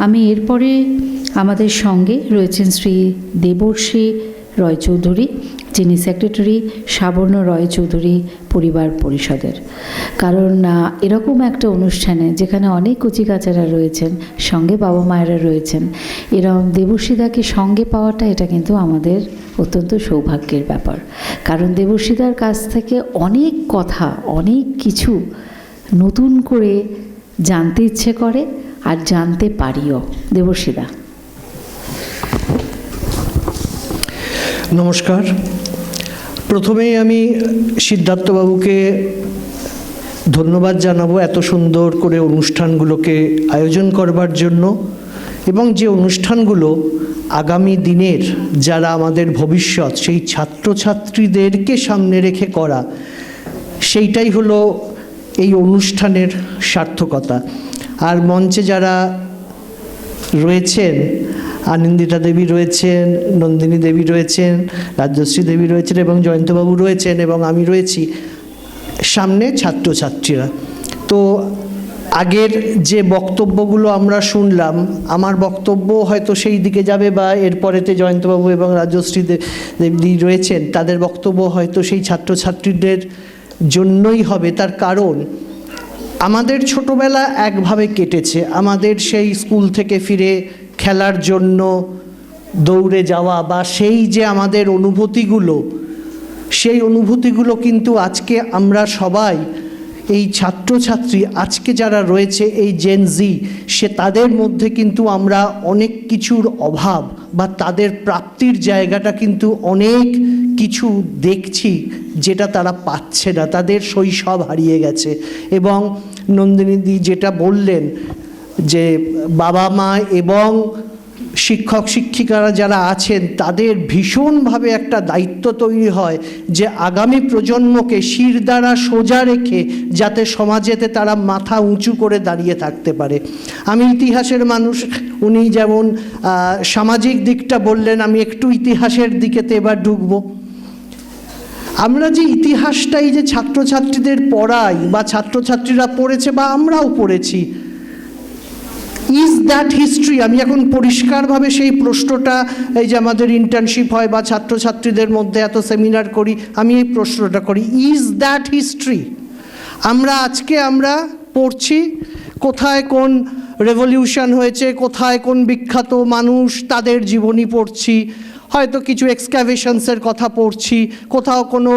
আমি এরপরে আমাদের সঙ্গে রয়েছেন শ্রী দেবর্ষী রয় চৌধুরী, যিনি সেক্রেটারি সাবর্ণ রয় চৌধুরী পরিবার পরিষদের। কারণ এরকম একটা অনুষ্ঠানে যেখানে অনেক কচিকাচারা রয়েছেন, সঙ্গে বাবা মায়েরা রয়েছেন, এরকম দেবর্ষীদাকে সঙ্গে পাওয়াটা এটা কিন্তু আমাদের অত্যন্ত সৌভাগ্যের ব্যাপার। কারণ দেবর্ষীদার কাছ থেকে অনেক কথা, অনেক কিছু নতুন করে জানতে ইচ্ছে করে আর জানতে পারিও। দেবর্ষীদা, নমস্কার। প্রথমেই আমি সিদ্ধার্থবাবুকে ধন্যবাদ জানাবো এত সুন্দর করে অনুষ্ঠানগুলোকে আয়োজন করবার জন্য, এবং যে অনুষ্ঠানগুলো আগামী দিনের যারা আমাদের ভবিষ্যৎ সেই ছাত্রছাত্রীদেরকে সামনে রেখে করা, সেইটাই হলো এই অনুষ্ঠানের সার্থকতা। আর মঞ্চে যারা রয়েছেন, আনন্দিতা দেবী রয়েছেন, নন্দিনী দেবী রয়েছেন, রাজশ্রী দেবী রয়েছেন এবং জয়ন্তবাবু রয়েছেন এবং আমি রয়েছি, সামনে ছাত্রছাত্রীরা। তো আগের যে বক্তব্যগুলো আমরা শুনলাম, আমার বক্তব্য হয়তো সেই দিকে যাবে, বা এরপরেতে জয়ন্তবাবু এবং রাজশ্রী দেবী রয়েছেন, তাদের বক্তব্য হয়তো সেই ছাত্রছাত্রীদের জন্যই হবে। তার কারণ আমাদের ছোটবেলা একভাবে কেটেছে। আমাদের সেই স্কুল থেকে ফিরে খেলার জন্য দৌড়ে যাওয়া, বা সেই যে আমাদের অনুভূতিগুলো, সেই অনুভূতিগুলো কিন্তু আজকে আমরা সবাই এই ছাত্রছাত্রী আজকে যারা রয়েছে এই জেন জি, সে তাদের মধ্যে কিন্তু আমরা অনেক কিছুর অভাব বা তাদের প্রাপ্তির জায়গাটা কিন্তু অনেক কিছু দেখছি যেটা তারা পাচ্ছে না, তাদের শৈশব হারিয়ে গেছে। এবং নন্দিনীদি যেটা বললেন যে বাবা মা এবং শিক্ষক শিক্ষিকারা যারা আছেন তাদের ভীষণভাবে একটা দায়িত্ব তৈরি হয় যে আগামী প্রজন্মকে শির দ্বারা সোজা রেখে যাতে সমাজেতে তারা মাথা উঁচু করে দাঁড়িয়ে থাকতে পারে। আমি ইতিহাসের মানুষ, উনি যেমন সামাজিক দিকটা বললেন, আমি একটু ইতিহাসের দিকেতে এবার ঢুকবো। আমরা যে ইতিহাসটাই যে ছাত্রছাত্রীদের পড়াই বা ছাত্রছাত্রীরা পড়েছে বা আমরাও পড়েছি, ইজ দ্যাট হিস্ট্রি? আমি এখন পরিষ্কারভাবে সেই প্রশ্নটা, এই যে আমাদের ইন্টার্নশিপ হয় বা ছাত্রছাত্রীদের মধ্যে এত সেমিনার করি, আমি এই প্রশ্নটা করি, ইজ দ্যাট হিস্ট্রি? আজকে আমরা পড়ছি কোথায় কোন রেভলিউশন হয়েছে, কোথায় কোন বিখ্যাত মানুষ তাদের জীবনী পড়ছি, হয়তো কিছু এক্সক্যাভেশনসের কথা পড়ছি, কোথাও কোনো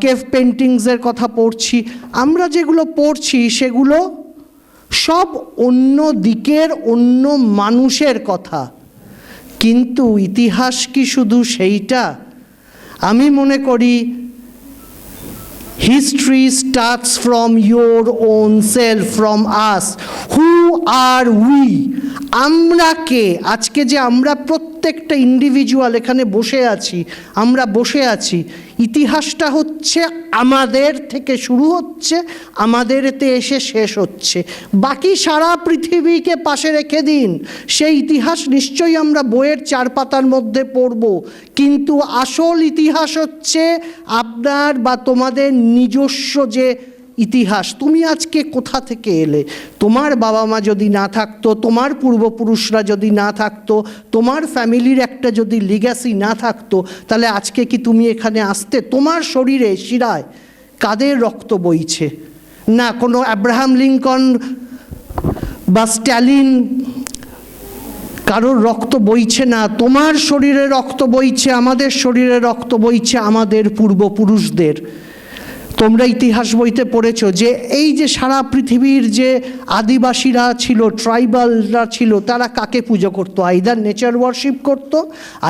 কেভ পেন্টিংসের কথা পড়ছি। আমরা যেগুলো পড়ছি সেগুলো সব অন্য দিকের অন্য মানুষের কথা, কিন্তু ইতিহাস কি শুধু সেইটা? আমি মনে করি history starts from your own self, from us. Who are we? আমরা কে? আজকে যে আমরা প্রত্যেকটা ইন্ডিভিজুয়াল এখানে বসে আছি, ইতিহাসটা হচ্ছে আমাদের থেকে শুরু হচ্ছে, আমাদেরতে এসে শেষ হচ্ছে। বাকি সারা পৃথিবীকে পাশে রেখে দিন, সেই ইতিহাস নিশ্চয়ই আমরা বইয়ের 4 পাতার মধ্যে পড়ব, কিন্তু আসল ইতিহাস হচ্ছে আপনার বা তোমাদের নিজস্ব যে ইতিহাস। তুমি আজকে কোথা থেকে এলে? তোমার বাবা মা যদি না থাকতো, তোমার পূর্বপুরুষরা যদি না থাকতো, তোমার ফ্যামিলির একটা যদি লিগ্যাসি না থাকতো, তাহলে আজকে কি তুমি এখানে আসতে? তোমার শরীরে শিরায় কাদের রক্ত বইছে? না কোনো আব্রাহাম লিঙ্কন বা স্ট্যালিন কারোর রক্ত বইছে না, তোমার শরীরে রক্ত বইছে, আমাদের শরীরে রক্ত বইছে আমাদের পূর্বপুরুষদের। তোমরা ইতিহাস বইতে পড়েছো যে এই যে সারা পৃথিবীর যে আদিবাসীরা ছিল, ট্রাইবালরা ছিল, তারা কাকে পুজো করতো? আইদার নেচার ওয়ার্শিপ করতো,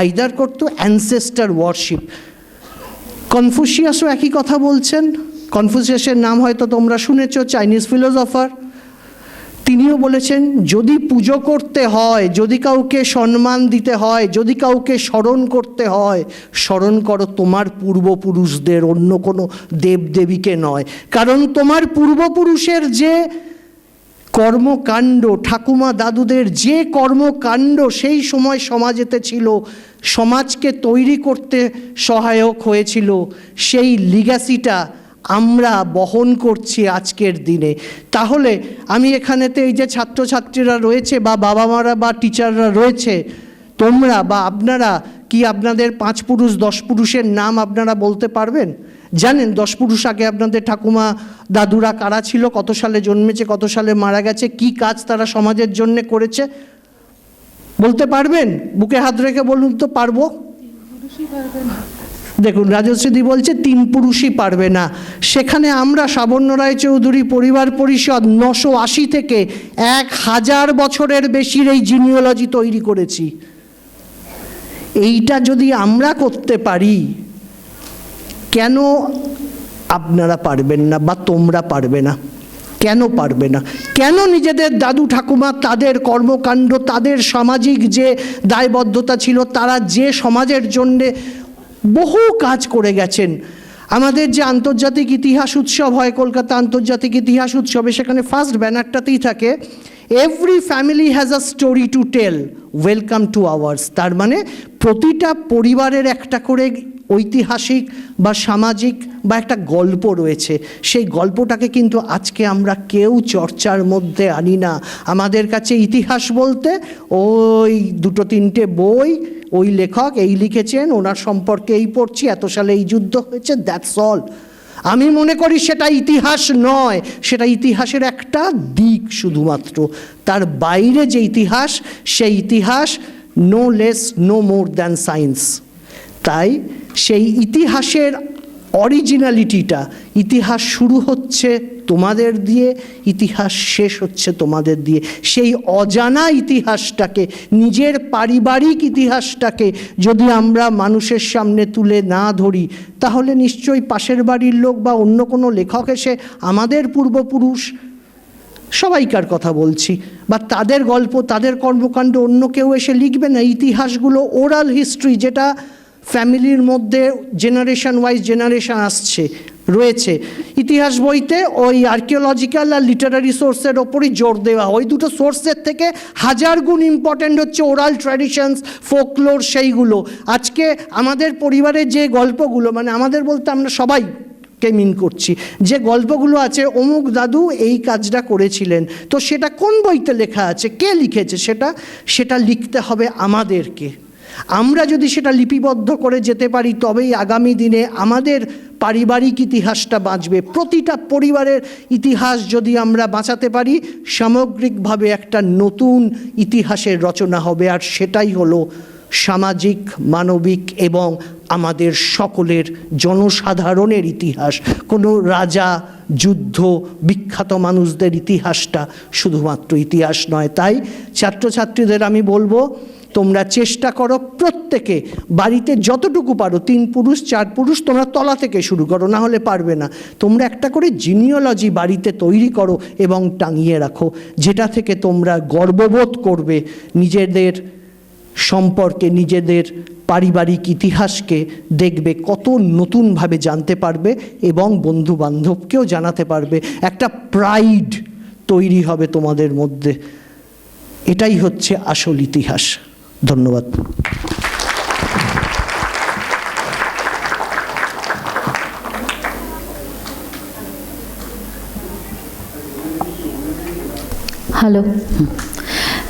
আইদার করতো অ্যানসেস্টার ওয়ার্শিপ। কনফুসিয়াসও একই কথা বলছেন। কনফুসিয়াসের নাম হয়তো তোমরা শুনেছো, চাইনিজ ফিলোসফার। তিনিও বলেছেন যদি পুজো করতে হয়, যদি কাউকে সম্মান দিতে হয়, যদি কাউকে স্মরণ করতে হয়, স্মরণ করো তোমার পূর্বপুরুষদের, অন্য কোনো দেবদেবীকে নয়। কারণ তোমার পূর্বপুরুষের যে কর্মকাণ্ড, ঠাকুমা দাদুদের যে কর্মকাণ্ড সেই সময় সমাজেতে ছিল, সমাজকে তৈরি করতে সহায়ক হয়েছিল, সেই লিগ্যাসিটা আমরা বহন করছি আজকের দিনে। তাহলে আমি এখানেতে এই যে ছাত্রছাত্রীরা রয়েছে বা বাবা মারা বা টিচাররা রয়েছে, তোমরা বা আপনারা কি আপনাদের 5 পুরুষ 10 পুরুষের নাম আপনারা বলতে পারবেন? জানেন 10 পুরুষ আগে আপনাদের ঠাকুমা দাদুরা কারা ছিল, কত সালে জন্মেছে, কত সালে মারা গেছে, কি কাজ তারা সমাজের জন্য করেছে বলতে পারবেন? বুকে হাত রেখে বলুন তো। পারবো? দেখুন রাজশ্রীদি বলছে 3 পুরুষই পারবে না। সেখানে আমরা সাবর্ণ রায়চৌধুরী পরিবার পরিষদ 980 থেকে 1000 বছরের বেশির এই জিনিওলজি তৈরি করেছি। এইটা যদি আমরা করতে পারি, কেন আপনারা পারবেন না বা তোমরা পারবে না? কেন পারবে না? কেন নিজেদের দাদু ঠাকুমা তাদের কর্মকাণ্ড, তাদের সামাজিক যে দায়বদ্ধতা ছিল, তারা যে সমাজের জন্যে বহু কাজ করে গেছেন। আমাদের যে আন্তর্জাতিক ইতিহাস উৎসব হয়, কলকাতা আন্তর্জাতিক ইতিহাস উৎসবে, সেখানে ফার্স্ট ব্যানারটাতেই থাকে every family has a story to tell, welcome to ours. তার মানে প্রতিটা পরিবারের একটা করে ঐতিহাসিক বা সামাজিক বা একটা গল্প রয়েছে। সেই গল্পটাকে কিন্তু আজকে আমরা কেউ চর্চার মধ্যে আনি না। আমাদের কাছে ইতিহাস বলতে ওই 2-3টে বই, ওই লেখক এই লিখেছেন, ওনার সম্পর্কে এই পড়ছি, এত সালে এই যুদ্ধ হয়েছে, দ্যাটস অল। আমি মনে করি সেটা ইতিহাস নয়, সেটা ইতিহাসের একটা দিক শুধুমাত্র। তার বাইরে যে ইতিহাস, সেই ইতিহাস no less no more than science. তাই সেই ইতিহাসের অরিজিনালিটিটা, ইতিহাস শুরু হচ্ছে তোমাদের দিয়ে, ইতিহাস শেষ হচ্ছে তোমাদের দিয়ে। সেই অজানা ইতিহাসটাকে, নিজের পারিবারিক ইতিহাসটাকে যদি আমরা মানুষের সামনে তুলে না ধরি, তাহলে নিশ্চয়ই পাশের বাড়ির লোক বা অন্য কোনো লেখক এসে আমাদের পূর্বপুরুষ, সবাইকার কথা বলছি, বা তাদের গল্প, তাদের কর্মকাণ্ড অন্য কেউ এসে লিখবে না। ইতিহাসগুলো ওরাল হিস্ট্রি, যেটা ফ্যামিলির মধ্যে জেনারেশন ওয়াইজ জেনারেশন আসছে, রয়েছে। ইতিহাস বইতে ওই আর্কিওলজিক্যাল আর লিটারারি সোর্সের ওপরই জোর দেওয়া। ওই দুটো সোর্সের থেকে 1000 গুণ ইম্পর্ট্যান্ট হচ্ছে ওরাল ট্র্যাডিশনস, ফোকলোর, সেইগুলো। আজকে আমাদের পরিবারের যে গল্পগুলো, মানে আমাদের বলতে আমরা সবাই কে মিন করছি, যে গল্পগুলো আছে, অমুক দাদু এই কাজটা করেছিলেন, তো সেটা কোন বইতে লেখা আছে, কে লিখেছে, সেটা লিখতে হবে আমাদেরকে। আমরা যদি সেটা লিপিবদ্ধ করে যেতে পারি, তবেই আগামী দিনে আমাদের পারিবারিক ইতিহাসটা বাঁচবে। প্রতিটা পরিবারের ইতিহাস যদি আমরা বাঁচাতে পারি, সামগ্রিকভাবে একটা নতুন ইতিহাসের রচনা হবে। আর সেটাই হলো সামাজিক, মানবিক এবং আমাদের সকলের জনসাধারণের ইতিহাস। কোনো রাজা, যুদ্ধ, বিখ্যাত মানুষদের ইতিহাসটা শুধুমাত্র ইতিহাস নয়। তাই ছাত্রছাত্রীদের আমি বলবো, তোমরা চেষ্টা করো প্রত্যেকে বাড়িতে যতটুকু পারো, 3 পুরুষ 4 পুরুষ, তোমরা তলা থেকে শুরু করো, না হলে পারবে না। তোমরা একটা করে জিনিওলজি বাড়িতে তৈরি করো এবং টাঙিয়ে রাখো, যেটা থেকে তোমরা গর্ববোধ করবে নিজেদের সম্পর্কে, নিজেদের পারিবারিক ইতিহাসকে দেখবে কত নতুনভাবে জানতে পারবে এবং বন্ধু বান্ধবকেও জানাতে পারবে। একটা প্রাইড তৈরি হবে তোমাদের মধ্যে। এটাই হচ্ছে আসল ইতিহাস। ধন্যবাদ। হ্যালো,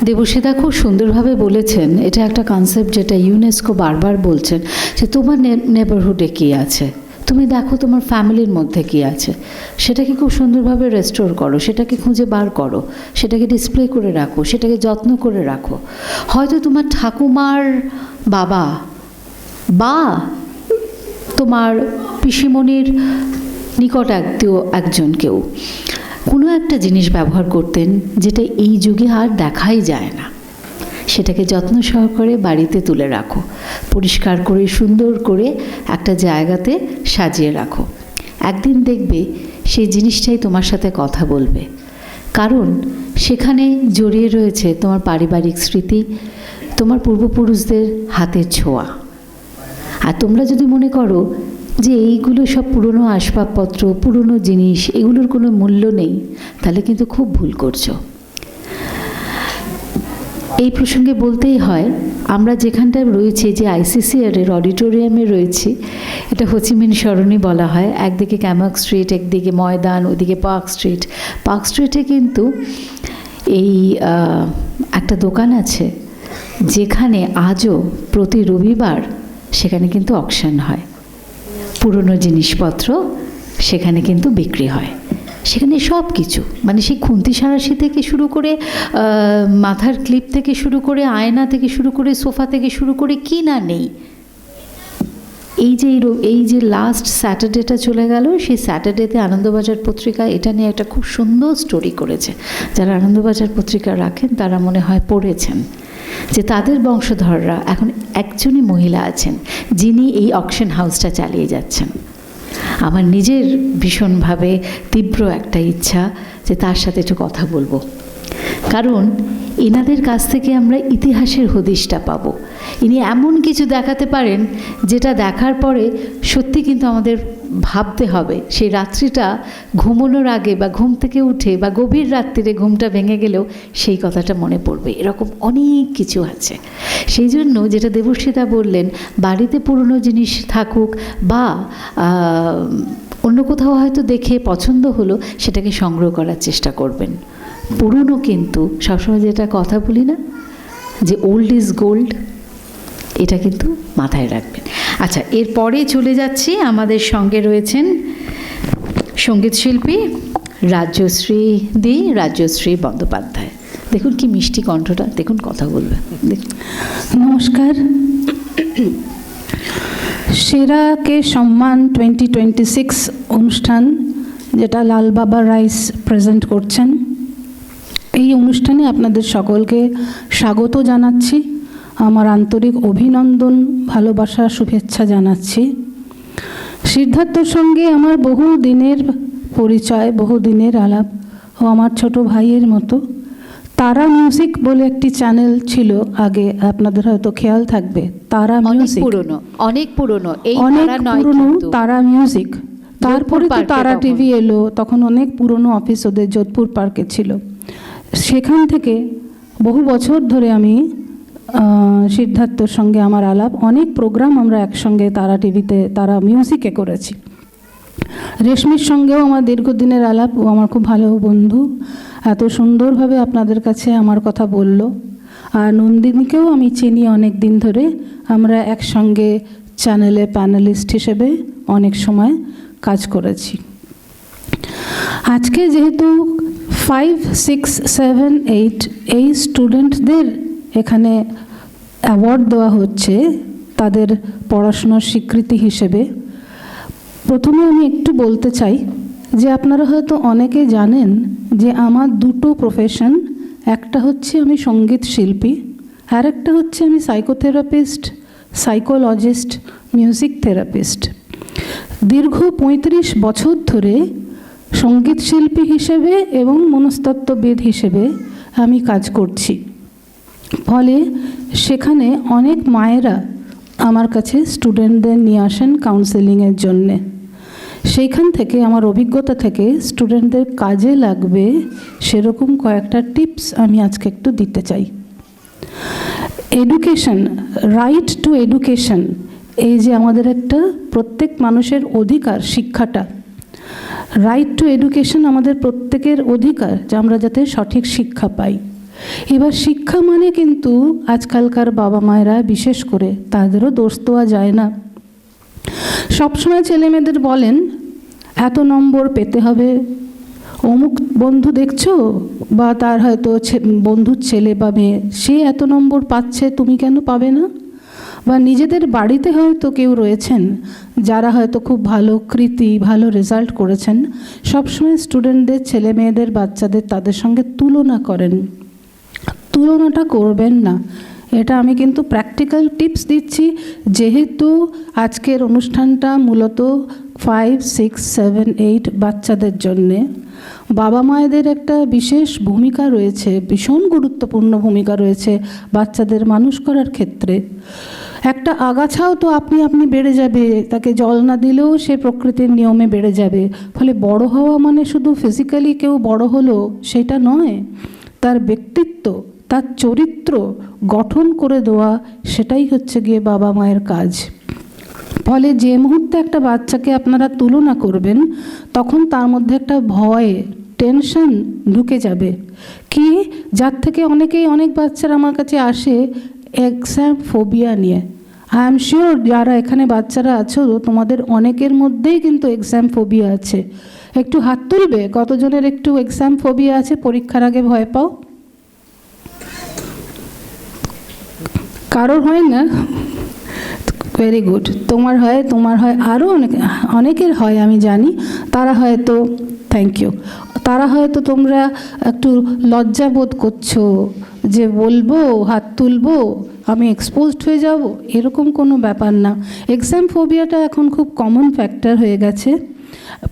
দেবশ্রীদা খুব সুন্দরভাবে বলেছেন। এটা একটা কনসেপ্ট যেটা ইউনেস্কো বারবার বলছেন, যে তোমার নেবারহুডে কী আছে, তুমি দেখো তোমার ফ্যামিলির মধ্যে কী আছে, সেটাকে খুব সুন্দরভাবে রেস্টোর করো, সেটাকে খুঁজে বার করো, সেটাকে ডিসপ্লে করে রাখো, সেটাকে যত্ন করে রাখো। হয়তো তোমার ঠাকুমার বাবা বা তোমার পিসিমণির নিকট আত্মীয় একজন কেউ কোনো একটা জিনিস ব্যবহার করতেন, যেটা এই যুগে আর দেখাই যায় না। সেটাকে যত্ন সহকারে বাড়িতে তুলে রাখো, পরিষ্কার করে সুন্দর করে একটা জায়গাতে সাজিয়ে রাখো। একদিন দেখবে সেই জিনিসটাই তোমার সাথে কথা বলবে, কারণ সেখানে জড়িয়ে রয়েছে তোমার পারিবারিক স্মৃতি, তোমার পূর্বপুরুষদের হাতের ছোঁয়া। আর তোমরা যদি মনে করো যে এইগুলো সব পুরনো আসবাবপত্র, পুরনো জিনিস, এগুলোর কোনো মূল্য নেই, তাহলে কিন্তু খুব ভুল করছো। এই প্রসঙ্গে বলতেই হয়, আমরা যেখানটায় রয়েছি, যে আইসিসিআরের অডিটোরিয়ামে রয়েছি, এটা হোচিমিন সরণি বলা হয়। একদিকে ক্যামক স্ট্রিট, একদিকে ময়দান, ওদিকে পার্ক স্ট্রিট। পার্ক স্ট্রিটে কিন্তু এই একটা দোকান আছে যেখানে আজও প্রতি রবিবার সেখানে কিন্তু অকশন হয়, পুরনো জিনিসপত্র সেখানে কিন্তু বিক্রি হয়। সেখানে সব কিছু, মানে সেই খুন্তি সারাশি থেকে শুরু করে মাথার ক্লিপ থেকে শুরু করে আয়না থেকে শুরু করে সোফা থেকে শুরু করে কি না নেই। এই যে লাস্ট স্যাটারডেটা চলে গেল, সেই স্যাটারডেতে আনন্দবাজার পত্রিকা এটা নিয়ে একটা খুব সুন্দর স্টোরি করেছে। যারা আনন্দবাজার পত্রিকা রাখেন তারা মনে হয় পড়েছেন, যে তাদের বংশধররা এখন একজনই মহিলা আছেন যিনি এই অকশন হাউসটা চালিয়ে যাচ্ছেন। আমার নিজের ভীষণভাবে তীব্র একটা ইচ্ছা যে তার সাথে একটু কথা বলবো, কারণ এনাদের কাছ থেকে আমরা ইতিহাসের হদিশটা পাবো। ইনি এমন কিছু দেখাতে পারেন যেটা দেখার পরে সত্যি কিন্তু আমাদের ভাবতে হবে, সেই রাত্রিটা ঘুমানোর আগে বা ঘুম থেকে উঠে বা গভীর রাত্রিরে ঘুমটা ভেঙে গেলেও সেই কথাটা মনে পড়বে। এরকম অনেক কিছু আছে। সেই জন্য যেটা দেবশ্রীদা বললেন, বাড়িতে পুরনো জিনিস থাকুক বা অন্য কোথাও হয়তো দেখে পছন্দ হলো, সেটাকে সংগ্রহ করার চেষ্টা করবেন। পুরনো কিন্তু সবসময় যেটা কথা বলি না, যে ওল্ড ইজ গোল্ড, এটা কিন্তু মাথায় রাখবেন। আচ্ছা, এরপরে চলে যাচ্ছি, আমাদের সঙ্গে রয়েছেন সঙ্গীত শিল্পী রাজ্যশ্রী বন্দ্যোপাধ্যায়। দেখুন কি মিষ্টি কণ্ঠটা, দেখুন কথা বলবে। নমস্কার। সেরাকে সম্মান 2026 অনুষ্ঠান, যেটা লাল বাবা রাইস প্রেজেন্ট করছেন, এই অনুষ্ঠানে আপনাদের সকলকে স্বাগত জানাচ্ছি। আমার আন্তরিক অভিনন্দন, ভালোবাসা, শুভেচ্ছা জানাচ্ছি। সিদ্ধার্থর সঙ্গে আমার বহু দিনের পরিচয়, বহু দিনের আলাপ। ও আমার ছোট ভাইয়ের মতো। তারা মিউজিক বলে একটি চ্যানেল ছিল আগে, আপনাদের হয়তো খেয়াল থাকবে। তারা মিউজিক, অনেক পুরনো, তারা মিউজিক। তারপরে তো তারা টিভি এলো, তখন অনেক পুরনো অফিস ওদের যোধপুর পার্কে ছিল। সেখান থেকে বহু বছর ধরে আমি সিদ্ধার্থর সঙ্গে আমার আলাপ, অনেক প্রোগ্রাম আমরা একসঙ্গে তারা টিভিতে, তারা মিউজিকে করেছি। রেশমির সঙ্গেও আমার দীর্ঘদিনের আলাপ, ও আমার খুব ভালো বন্ধু, এত সুন্দরভাবে আপনাদের কাছে আমার কথা বলল। আর নন্দিনীকেও আমি চিনি অনেক দিন ধরে, আমরা একসঙ্গে চ্যানেলে প্যানেলিস্ট হিসেবে অনেক সময় কাজ করেছি। আজকে যেহেতু 5, 6, 7, 8 এই স্টুডেন্টদের এখানে অ্যাওয়ার্ড দেওয়া হচ্ছে তাদের পড়াশোনার স্বীকৃতি হিসেবে, প্রথমে আমি একটু বলতে চাই যে আপনারা হয়তো অনেকে জানেন যে আমার দুটো প্রফেশন। একটা হচ্ছে আমি সঙ্গীত শিল্পী, আর একটা হচ্ছে আমি সাইকোথেরাপিস্ট, সাইকোলজিস্ট, মিউজিক থেরাপিস্ট। দীর্ঘ 35 বছর ধরে সঙ্গীত শিল্পী হিসেবে এবং মনস্তত্ত্ববিদ হিসেবে আমি কাজ করছি। ফলে সেখানে অনেক মায়েরা আমার কাছে স্টুডেন্টদের নিয়ে আসেন কাউন্সেলিংয়ের জন্যে। সেইখান থেকে আমার অভিজ্ঞতা থেকে স্টুডেন্টদের কাজে লাগবে সেরকম কয়েকটা টিপস আমি আজকে একটু দিতে চাই। এডুকেশন, রাইট টু এডুকেশন, এই যে আমাদের একটা প্রত্যেক মানুষের অধিকার, শিক্ষাটা, রাইট টু এডুকেশন আমাদের প্রত্যেকের অধিকার, যে আমরা যাতে সঠিক শিক্ষা পাই। এবার শিক্ষা মানে কিন্তু আজকালকার বাবা মায়েরা বিশেষ করে, তাদেরও দোষ দেওয়া যায় না। সবসময় ছেলেমেয়েদের বলেন এত নম্বর পেতে হবে, অমুক বন্ধু দেখছো বা তার হয়তো বন্ধুর ছেলে বা মেয়ে, সে এত নম্বর পাচ্ছে, তুমি কেন পাবে না? বা নিজেদের বাড়িতে হয়তো কেউ রয়েছেন যারা হয়তো খুব ভালো কৃতি, ভালো রেজাল্ট করেছেন, সবসময় স্টুডেন্টদের, ছেলে মেয়েদের, বাচ্চাদের তাদের সঙ্গে তুলনা করেন। তুলনাটা করবেন না। এটা আমি কিন্তু প্র্যাকটিক্যাল টিপস দিচ্ছি, যেহেতু আজকের অনুষ্ঠানটা মূলত 5, 6, 7, 8 বাচ্চাদের জন্যে। বাবা মায়েদের একটা বিশেষ ভূমিকা রয়েছে, ভীষণ গুরুত্বপূর্ণ ভূমিকা রয়েছে বাচ্চাদের মানুষ করার ক্ষেত্রে। একটা আগাছাও তো আপনি বেড়ে যাবে, তাকে জল না দিলেও সে প্রকৃতির নিয়মে বেড়ে যাবে। ফলে বড় হওয়া মানে শুধু ফিজিক্যালি কেউ বড় হলো সেটা নয়, তার ব্যক্তিত্ব, তার চরিত্র গঠন করে দেওয়া, সেটাই হচ্ছে গিয়ে বাবা মায়ের কাজ। ফলে যে মুহূর্তে একটা বাচ্চাকে আপনারা তুলনা করবেন, তখন তার মধ্যে একটা ভয়, টেনশন ঢুকে যাবে, কি যার থেকে অনেক বাচ্চারা আমার কাছে আসে এক্সাম ফোবিয়া নিয়ে। আই এম শিওর যারা এখানে বাচ্চারা আছো, তোমাদের অনেকের মধ্যেই কিন্তু এক্সাম ফোবিয়া আছে। একটু হাত তুলবে কতজনের একটু এক্সাম ফোবিয়া আছে, পরীক্ষার আগে ভয় পাও? কারোর হয় না? ভেরি গুড, তোমার হয়, আরও অনেকের হয় আমি জানি। তারা হয়তো, থ্যাংক ইউ, তারা হয়তো তোমরা একটু লজ্জা বোধ করছো যে বলবো, হাত তুলবো, আমি এক্সপোজড হয়ে যাব, এরকম কোনো ব্যাপার না। এক্সাম ফোবিয়াটা এখন খুব কমন ফ্যাক্টর হয়ে গেছে।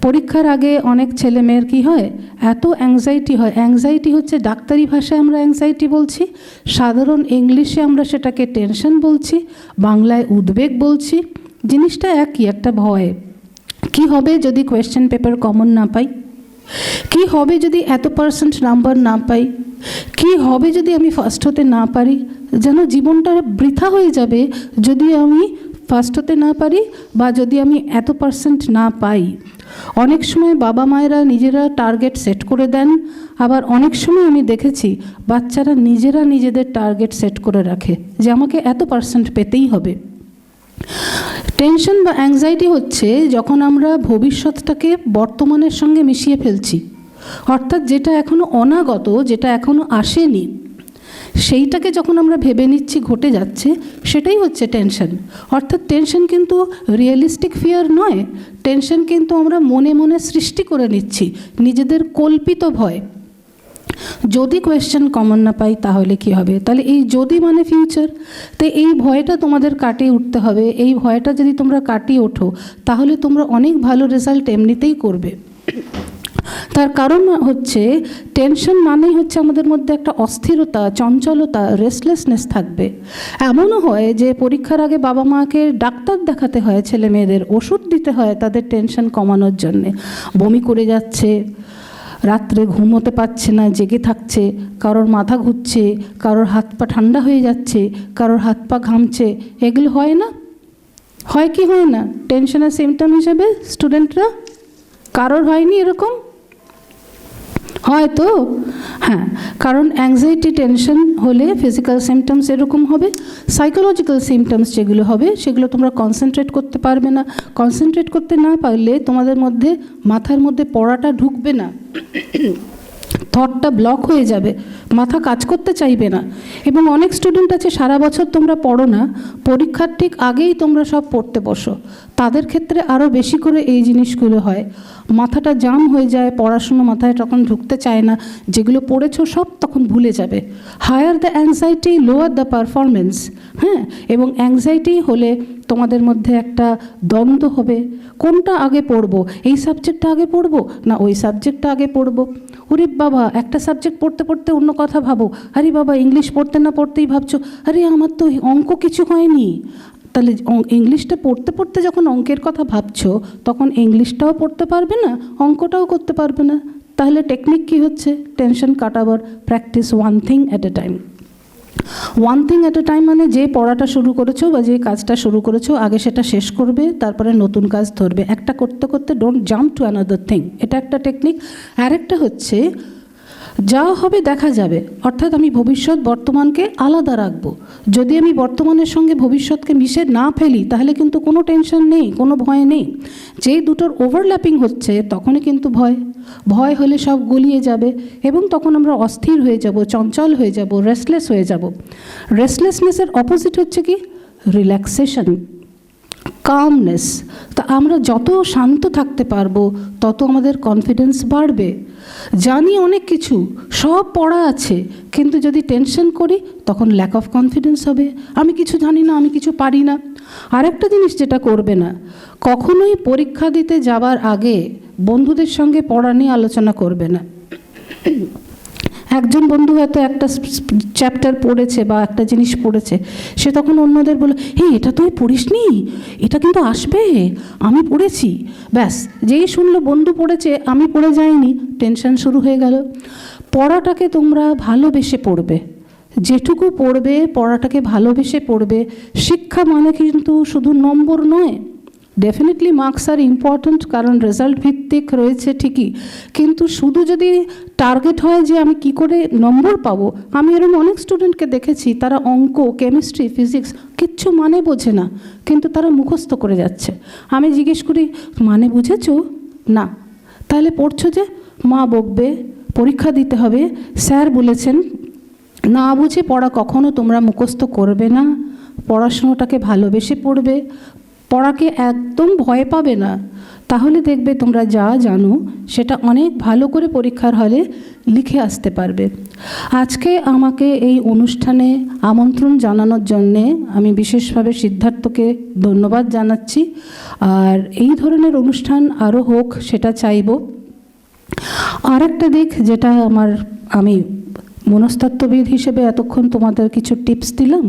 পরীক্ষার আগে অনেক ছেলেমেয়ের কী হয়, এত অ্যাংজাইটি হয়। অ্যাংজাইটি হচ্ছে ডাক্তারি ভাষায় আমরা অ্যাংজাইটি বলছি, সাধারণ ইংলিশে আমরা সেটাকে টেনশন বলছি, বাংলায় উদ্বেগ বলছি। জিনিসটা একই, একটা ভয়। কি হবে যদি কোয়েশ্চেন পেপার কমন না পাই? কি হবে যদি এত % নাম্বার না পাই? কি হবে যদি আমি ফার্স্ট হতে না পারি? যেন জীবনটা বৃথা হয়ে যাবে যদি আমি ফার্স্ট হতে না পারি, বা যদি আমি এত % না পাই। অনেক সময় বাবা মায়েরা নিজেরা টার্গেট সেট করে দেন, আবার অনেক সময় আমি দেখেছি বাচ্চারা নিজেরা নিজেদের টার্গেট সেট করে রাখে যে আমাকে এত % পেতেই হবে। টেনশন বা অ্যাংজাইটি হচ্ছে যখন আমরা ভবিষ্যৎটাকে বর্তমানের সঙ্গে মিশিয়ে ফেলছি, অর্থাৎ যেটা এখনও অনাগত, যেটা এখনও আসেনি, সেইটাকে যখন আমরা ভেবে নিচ্ছি ঘটে যাচ্ছে, সেটাই হচ্ছে টেনশন। অর্থাৎ টেনশন কিন্তু রিয়েলিস্টিক ফিয়ার নয়, টেনশন কিন্তু আমরা মনে মনে সৃষ্টি করে নিচ্ছি, নিজেদের কল্পিত ভয়। যদি কোয়েশ্চেন কমন না পাই তাহলে কি হবে? তাহলে এই যদি মানে ফিউচার। তো এই ভয়টা তোমাদের কাটিয়ে উঠতে হবে। এই ভয়টা যদি তোমরা কাটিয়ে ওঠো, তাহলে তোমরা অনেক ভালো রেজাল্ট এমনিতেই করবে। তার কারণ হচ্ছে টেনশন মানেই হচ্ছে আমাদের মধ্যে একটা অস্থিরতা, চঞ্চলতা, রেস্টলেসনেস থাকবে। এমনও হয় যে পরীক্ষার আগে বাবা মাকে ডাক্তার দেখাতে হয়, ছেলে মেয়েদের ওষুধ দিতে হয় তাদের টেনশন কমানোর জন্যে। বমি করে যাচ্ছে, রাত্রে ঘুমোতে পারছে না, জেগে থাকছে, কারোর মাথা ঘুরছে, কারোর হাত পা ঠান্ডা হয়ে যাচ্ছে, কারোর হাত পা ঘামছে। এগুলো হয় না? হয় কি হয় না? টেনশনের সিমটম হিসেবে স্টুডেন্টরা কারোর হয়নি এরকম? হয় তো? হ্যাঁ, কারণ অ্যাংজাইটি টেনশন হলে ফিজিক্যাল সিমটমস এরকম হবে। সাইকোলজিক্যাল সিমটমস যেগুলো হবে সেগুলো তোমরা কনসেন্ট্রেট করতে পারবে না। কনসেন্ট্রেট করতে না পারলে তোমাদের মধ্যে মাথার মধ্যে পড়াটা ঢুকবে না, থটটা ব্লক হয়ে যাবে, মাথা কাজ করতে চাইবে না। এবং অনেক স্টুডেন্ট আছে সারা বছর তোমরা পড়ো না, পরীক্ষার ঠিক আগেই তোমরা সব পড়তে বসো। তাদের ক্ষেত্রে আরও বেশি করে এই জিনিসগুলো হয়, মাথাটা জাম হয়ে যায়, পড়াশুনো মাথায় তখন ঢুকতে চায় না, যেগুলো পড়েছো সব তখন ভুলে যাবে। Higher the anxiety, lower the performance. হ্যাঁ, এবং অ্যাংজাইটি হলে তোমাদের মধ্যে একটা দ্বন্দ্ব হবে, কোনটা আগে পড়বো, এই সাবজেক্টটা আগে পড়বো না ওই সাবজেক্টটা আগে পড়বো। ওরে বাবা, একটা সাবজেক্ট পড়তে পড়তে অন্য কথা ভাবো, আরে বাবা ইংলিশ পড়তে না পড়তেই ভাবছো আরে আমার তো অঙ্ক কিছু হয়নি। তাহলে ইংলিশটা পড়তে পড়তে যখন অঙ্কের কথা ভাবছো, তখন ইংলিশটাও পড়তে পারবে না, অঙ্কটাও করতে পারবে না। তাহলে টেকনিক কি হচ্ছে? টেনশন কাটাবার practice one thing at a time. One thing at a time মানে যে পড়াটা শুরু করেছো বা যে কাজটা শুরু করেছো আগে সেটা শেষ করবে, তারপরে নতুন কাজ ধরবে। একটা করতে করতে don't jump to another thing, এটা একটা টেকনিক। আরেকটা হচ্ছে যা হবে দেখা যাবে, অর্থাৎ আমি ভবিষ্যৎ বর্তমানকে আলাদা রাখবো। যদি আমি বর্তমানের সঙ্গে ভবিষ্যৎকে মিশে না ফেলি তাহলে কিন্তু কোনো টেনশন নেই, কোনো ভয় নেই। যেই দুটোর ওভারল্যাপিং হচ্ছে তখনই কিন্তু ভয়। ভয় হলে সব গুলিয়ে যাবে এবং তখন আমরা অস্থির হয়ে যাব, চঞ্চল হয়ে যাব, রেস্টলেস হয়ে যাব। রেস্টলেসনেসের অপোজিট হচ্ছে কি? Relaxation, calmness. তা আমরা যত শান্ত থাকতে পারবো তত আমাদের কনফিডেন্স বাড়বে। জানি অনেক কিছু, সব পড়া আছে, কিন্তু যদি টেনশন করি তখন ল্যাক অফ কনফিডেন্স হবে, আমি কিছু জানি না, আমি কিছু পারি না। আরেকটা জিনিস যেটা করবে না, কখনোই পরীক্ষা দিতে যাবার আগে বন্ধুদের সঙ্গে পড়া নিয়ে আলোচনা করবে না। একজন বন্ধু হয়তো একটা চ্যাপ্টার পড়েছে বা একটা জিনিস পড়েছে, সে তখন অন্যদের বলে এটা তুই পড়িসনি, এটা কিন্তু আসবে, আমি পড়েছি। ব্যাস, যেই শুনলো বন্ধু পড়েছে আমি পড়ে যাইনি, টেনশন শুরু হয়ে গেল। পড়াটাকে তোমরা ভালোবেসে পড়বে, যেটুকু পড়বে, পড়াটাকে ভালোবেসে পড়বে। শিক্ষা মানে কিন্তু শুধু নম্বর নয়। ডেফিনেটলি মার্কস আর ইম্পর্ট্যান্ট, কারণ রেজাল্ট ভিত্তিক রয়েছে ঠিকই, কিন্তু শুধু যদি টার্গেট হয় যে আমি কি করে নম্বর পাবো, আমি এরকম অনেক স্টুডেন্টকে দেখেছি, তারা অঙ্ক, কেমিস্ট্রি, ফিজিক্স কিচ্ছু মানে বোঝে না, কিন্তু তারা মুখস্থ করে যাচ্ছে। আমি জিজ্ঞেস করি, মানে বুঝেছো? না। তাহলে পড়ছো যে? মা বকবে, পরীক্ষা দিতে হবে, স্যার বলেছেন। না বুঝে পড়া কখনো তোমরা মুখস্থ করবে না। পড়াশুনোটাকে ভালোবেসে পড়বে, পড়াকে একদম ভয় পাবে না। তাহলে দেখবে তোমরা যা জানো সেটা অনেক ভালো করে পরীক্ষার হলে লিখে আসতে পারবে। আজকে আমাকে এই অনুষ্ঠানে আমন্ত্রণ জানানোর জন্যে আমি বিশেষভাবে সিদ্ধার্থকে ধন্যবাদ জানাচ্ছি। আর এই ধরনের অনুষ্ঠান আরও হোক সেটা চাইব। আর একটা দিক যেটা আমি মনস্তত্ত্ববিদ হিসেবে এতক্ষণ তোমাদের কিছু টিপস দিলাম,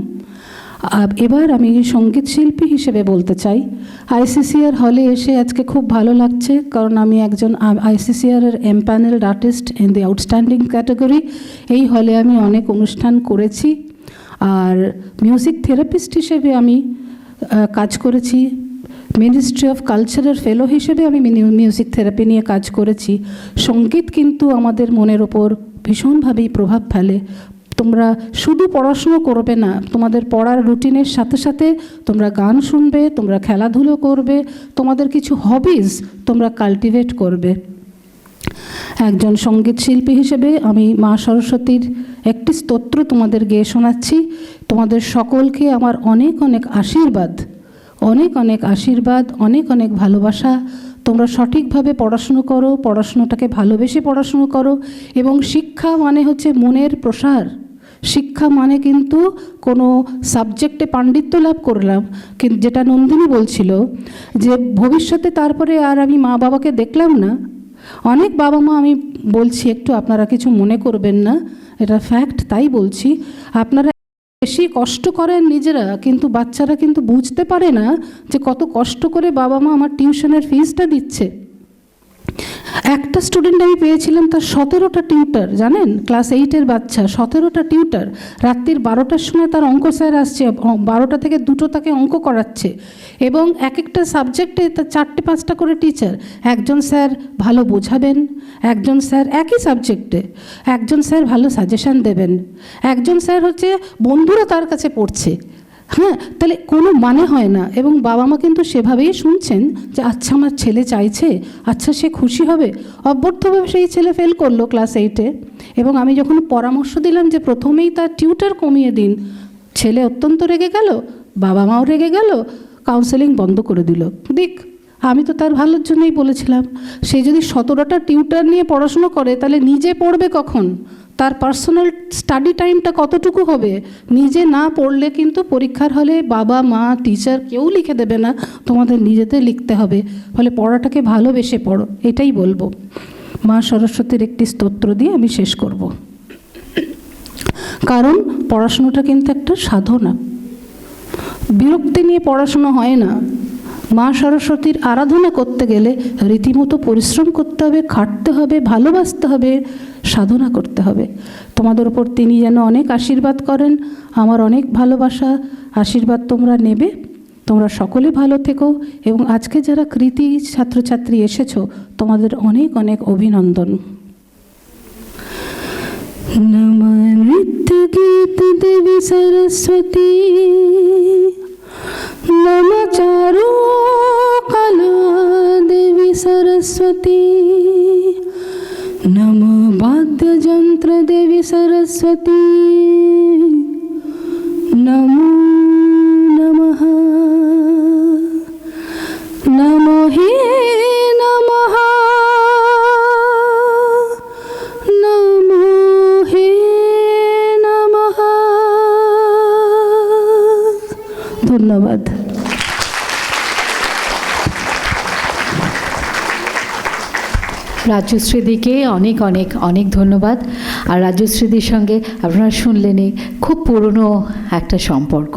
এবার আমি সঙ্গীত শিল্পী হিসেবে বলতে চাই। আইসিসিআর হলে এসে আজকে খুব ভালো লাগছে, কারণ আমি একজন ICCR empanelled artist in the outstanding category. এই হলে আমি অনেক অনুষ্ঠান করেছি, আর মিউজিক থেরাপিস্ট হিসেবে আমি কাজ করেছি। মিনিস্ট্রি অফ কালচারের ফেলো হিসেবে আমি মিউজিক থেরাপি নিয়ে কাজ করেছি। সঙ্গীত কিন্তু আমাদের মনের ওপর ভীষণভাবেই প্রভাব ফেলে। তোমরা শুধু পড়াশুনো করবে না, তোমাদের পড়ার রুটিনের সাথে সাথে তোমরা গান শুনবে, তোমরা খেলাধুলো করবে, তোমাদের কিছু হবিজ তোমরা কাল্টিভেট করবে। একজন সঙ্গীত শিল্পী হিসেবে আমি মা সরস্বতীর একটি স্তোত্র তোমাদের গেয়ে শোনাচ্ছি। তোমাদের সকলকে আমার অনেক অনেক আশীর্বাদ, অনেক অনেক আশীর্বাদ, অনেক অনেক ভালোবাসা। তোমরা সঠিকভাবে পড়াশুনো করো, পড়াশুনোটাকে ভালোবেসে পড়াশুনো করো। এবং শিক্ষা মানে হচ্ছে মনের প্রসার। শিক্ষা মানে কিন্তু কোনো সাবজেক্টে পাণ্ডিত্য লাভ করলাম, কিন্তু যেটা নন্দিনী বলছিল যে ভবিষ্যতে তারপরে আর আমি মা বাবাকে দেখলাম না। অনেক বাবা মা, আমি বলছি একটু আপনারা কিছু মনে করবেন না, এটা ফ্যাক্ট, তাই বলছি, আপনারা বেশি কষ্ট করেন নিজেরা, কিন্তু বাচ্চারা কিন্তু বুঝতে পারে না যে কত কষ্ট করে বাবা মা আমার টিউশনের ফিসটা দিচ্ছে। একটা স্টুডেন্ট আমি পেয়েছিলাম, তার 17টা টিউটার, জানেন, ক্লাস 8-এর বাচ্চা, 17টা টিউটার। রাত্রির 12টার সময় তার অঙ্ক স্যার আসছে, 12টা থেকে 2টো তাকে অঙ্ক করাচ্ছে, এবং এক একটা সাবজেক্টে তার 4-5টা করে টিচার। একজন স্যার ভালো বোঝাবেন, একজন স্যার একই সাবজেক্টে, একজন স্যার ভালো সাজেশন দেবেন, একজন স্যার হচ্ছে বন্ধুরা তার কাছে পড়ছে। হ্যাঁ, তাহলে কোনো মানে হয় না। এবং বাবা মা কিন্তু সেভাবেই শুনছেন যে আচ্ছা আমার ছেলে চাইছে, আচ্ছা সে খুশি হবে। অব্যর্থভাবে সেই ছেলে ফেল করলো ক্লাস 8-এ, এবং আমি যখন পরামর্শ দিলাম যে প্রথমেই তার টিউটার কমিয়ে দিন, ছেলে অত্যন্ত রেগে গেল, বাবা মাও রেগে গেল, কাউন্সেলিং বন্ধ করে দিল। দিক, আমি তো তার ভালোর জন্যই বলেছিলাম। সে যদি 17টা টিউটার নিয়ে পড়াশুনো করে, তাহলে নিজে পড়বে কখন? তার পার্সোনাল স্টাডি টাইমটা কতটুকু হবে? নিজে না পড়লে কিন্তু পরীক্ষার হলে বাবা মা টিচার কেউ লিখে দেবে না, তোমাদের নিজেদের লিখতে হবে। ফলে পড়াটাকে ভালোবেসে পড়ো, এটাই বলবো। মা সরস্বতীর একটি স্তোত্র দিয়ে আমি শেষ করব। কারণ পড়াশোনাটা কিন্তু একটা সাধনা, বিরক্তি নিয়ে পড়াশোনা হয় না। মা সরস্বতীর আরাধনা করতে গেলে রীতিমতো পরিশ্রম করতে হবে, খাটতে হবে, ভালোবাসতে হবে, সাধনা করতে হবে। তোমাদের উপর তিনি যেন অনেক আশীর্বাদ করেন, আমার অনেক ভালোবাসা, আশীর্বাদ তোমরা নেবে। তোমরা সকলে ভালো থেকো, এবং আজকে যারা কৃতি ছাত্রছাত্রী এসেছো, তোমাদের অনেক অনেক অভিনন্দন। নমঃ নৃত্য গীত দেবী সরস্বতী, নমঃ চারু কলা দেবী সরস্বতী, নমঃ বাদ্যযন্ত্র দেবী সরস্বতী, নমো নমঃ। নমো হে নমঃ, নমো হে নমঃ। ধন্যবাদ। রাজশ্রীদিকে অনেক অনেক অনেক ধন্যবাদ। আর রাজশ্রীদির সঙ্গে আপনারা শুনলেনই, খুব পুরনো একটা সম্পর্ক।